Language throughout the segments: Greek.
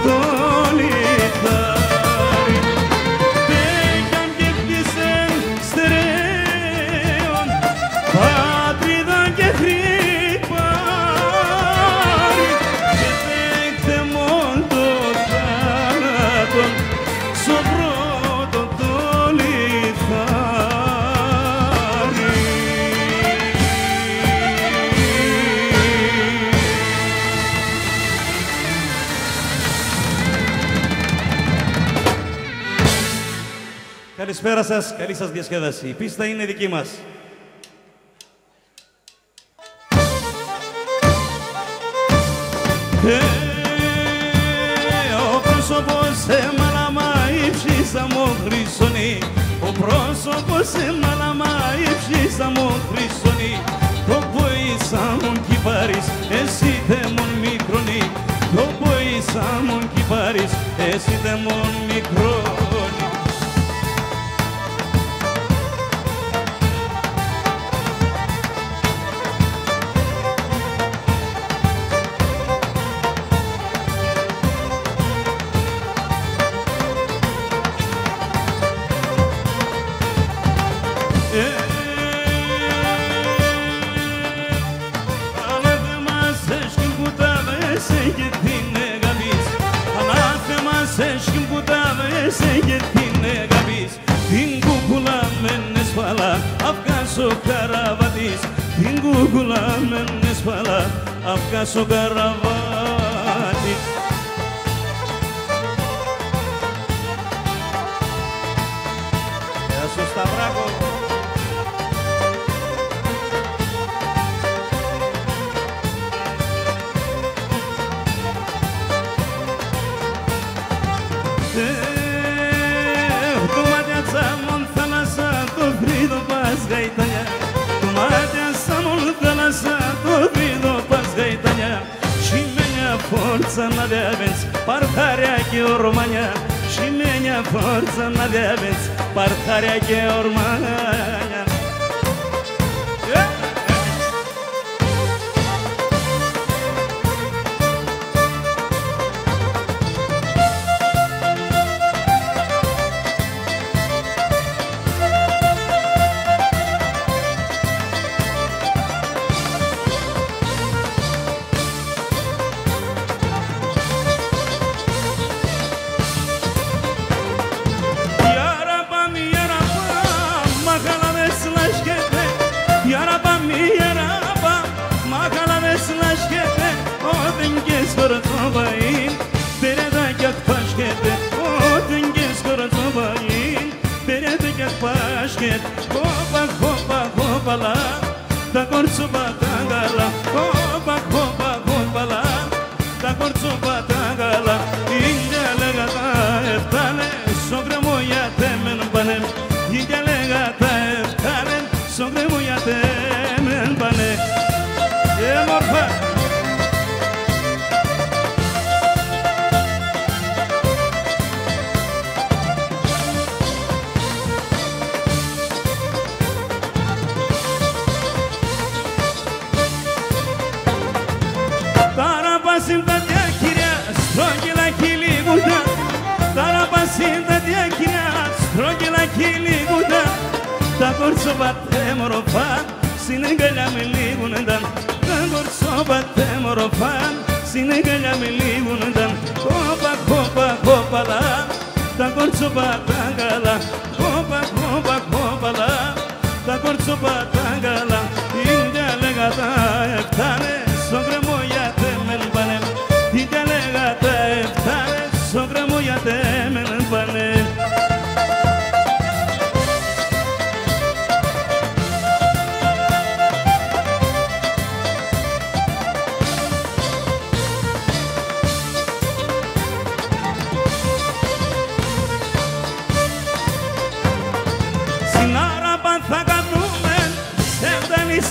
το λιθάρι. Τέκαν και χτίσεν στερέων πατρίδα και χρυπάρι και δέχτε μόν το θάνατον στο πρώτο το λιθάρι. Καλησπέρα σας, καλή σας διασκέδαση. Η πίστα είναι δική μας. Ο πρόσωπος σε μαλάμα ύψισα μου χρυσονή. Ο πρόσωπος σε μαλάμα ύψισα μου χρυσονή. Το ποίησα μου κι πάρεις, εσύ δε μον μικρονή. Το ποίησα μου κι πάρεις, εσύ δε μον μικρονή. Την κούκουλα με νεσφαλά αυγάσω καραβάτι. Γεια σου Σταυράκο. Το μάτια τσάμον θάλασσα το βρύδο πας γαϊτανιά. Μάτια σαν όλ θάλασσα το βρύδο πας γαϊτανιά. Și menea forță n-aveți, parcarea che ormania. Și menea forță n-aveți, parcarea che ormania. Hopa, hopa, hopa la, da corso batangala. Hopa, hopa, hopa la, da corso batangala. India legata eftale, sogre moya temen banem. India legata eftale, sogre moya temen banem. Morfa. Da corso battem rofan, sinegaliam ligundan. Da corso battem rofan, sinegaliam ligundan. Hopa, hopa, hopa la, da corso batangala. Hopa, hopa, hopa la, da corso batangala. India legata eftane, sogre moya temen banem. India legata eftane, sogre moya temen banem.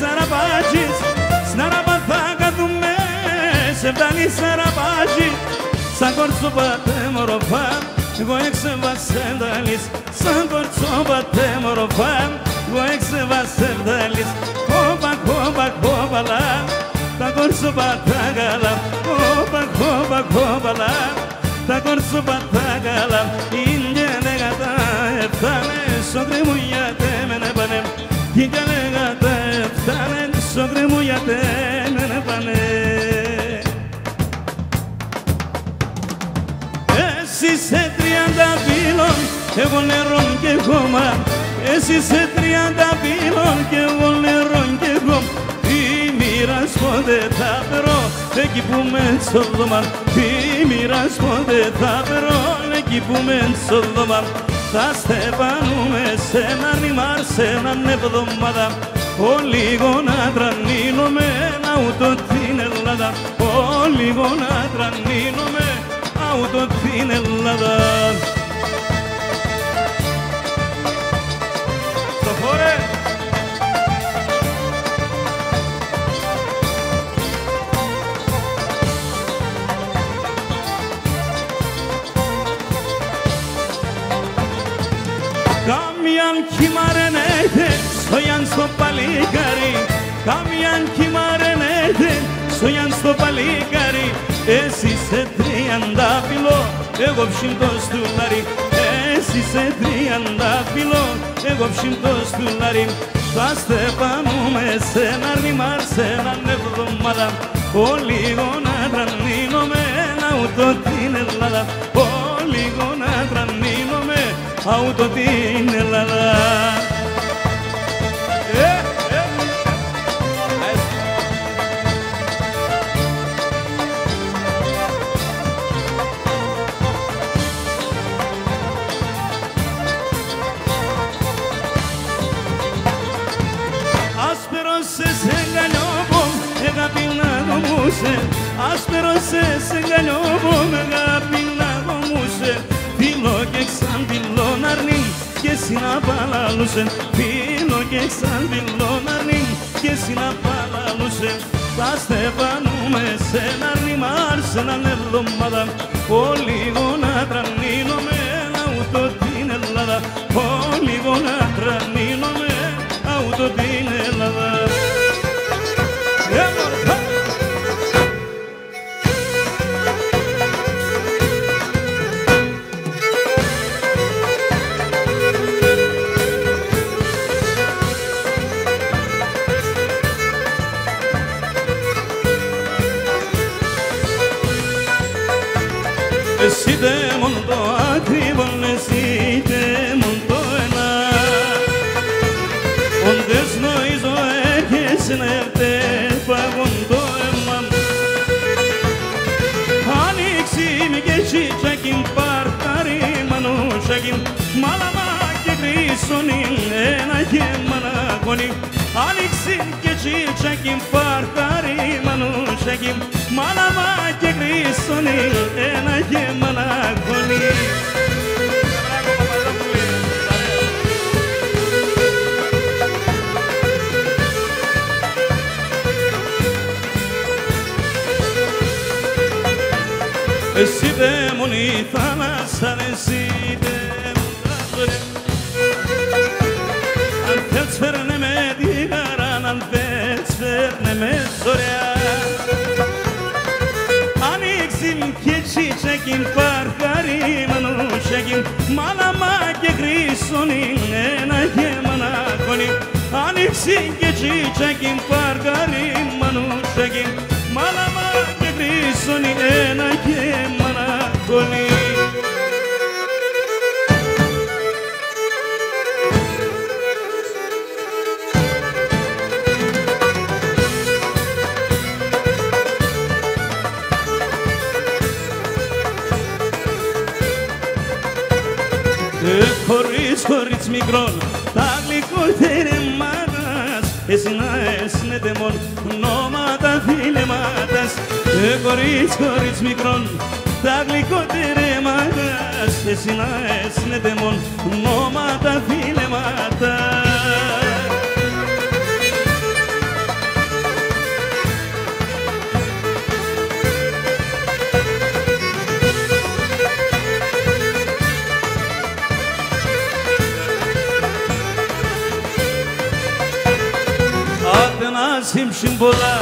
Sarabajis, snarabathaga dume, sevdani sarabajis, sagor sobate morofan, goek se vasendalis, sagor sobate morofan, goek se vasendalis, hopa hopa hopa la, sagor sobate gala, hopa hopa hopa la, τα κορτσοπατά καλά, είναι λέγατα έφτανε, σόκρι μου γιατί με πάνε, είναι λέγατα έφτανε, σόκρι μου γιατί με πάνε. Εσύ σε 30 πύλων, εγώ νερό και χώμα, εσύ σε 30 πύλων και εγώ νερό και χώμα. Τι μοίρας ποτέ θα βρω, εκεί που με τσοδόμα. Τι μοίρας ποτέ θα βρω, εκεί που με τσοδόμα. Θα στεφανούμε σε έναν ρημάρ, σε έναν εβδομάδα. Ο λίγο να τρανίνομαι, να ούτω την Ελλάδα. Ο λίγο να τρανίνομαι, να ούτω την Ελλάδα. Στο χώρε! Καμιάν κυμαρενέτε, σοյան στο παλικάρι. Καμιάν κυμαρενέτε, σοյան στο παλικάρι. Εσύ σε 30 πυλό, εγώ ψυντό στουλάρι. Εσύ σε 30 πυλό, εγώ ψυντό στουλάρι. Θα στεφανούμε σε έναν ρημάρ, σε έναν εβδομάδα. Ο λίγο να τρανίνομαι, να ούτω την Ελλάδα. Ο λίγο να τρανίνομαι, ούτω την Ελλάδα. Άσπερωσες εγκαλιόμω, αγάπη να δομούσε. Άσπερωσες εγκαλιόμω, αγάπη να δομούσε. Φίλο και σαν φίλον αρνήν και εσύ να παλαλούσε. Φίλο και σαν φίλον αρνήν και εσύ να παλαλούσε. Θα στεφανούμε σε έναν ρημάρ, σε έναν εβδομάδα. Ο λίγο να τρανίνομαι, να ούτω την Ελλάδα. Ο λίγο να τρανίνομαι, να ούτω την Ελλάδα. Εσύ δε μόνο το ακριβόν, εσύ δε μόνο το ένα. Όντες νοίζω έχεις νεύτε παγόν το αίμα. Άνοιξη μη και τσίτσακιν πάρταρι μανούσακιν. Μάλαμα και κρίσονιν ένα και μανακονι. Άνοιξη και τσίτσακιν πάρταρι μανούσακιν. Μάλαμα και κρίσονιν ένα και μανακονι. Εσύ δε μόνο η θάλασσα, εσύ δε μόνο τα αν θες φέρνε με τη χαρά, αν θες φέρνε με σωριά. Ανοίξιν και τσίτσακιν παρκάρι μανούσακιν. Μάλαμα και χρυσονιν ένα και μανακονι. Ανοίξιν και τσίτσακιν παρκάρι μανούσακιν. Μάλαμα και χρυσονιν ένα και μανακονι. Χωρίς μικρόν, τα γλυκότερεμάτας, εσύ να έσνετε μόν, νόματα φιλεμάτας. Χωρίς μικρόν, τα γλυκότερεμάτας, εσύ να έσνετε μόν, νόματα φιλεμάτας. Simşin bola,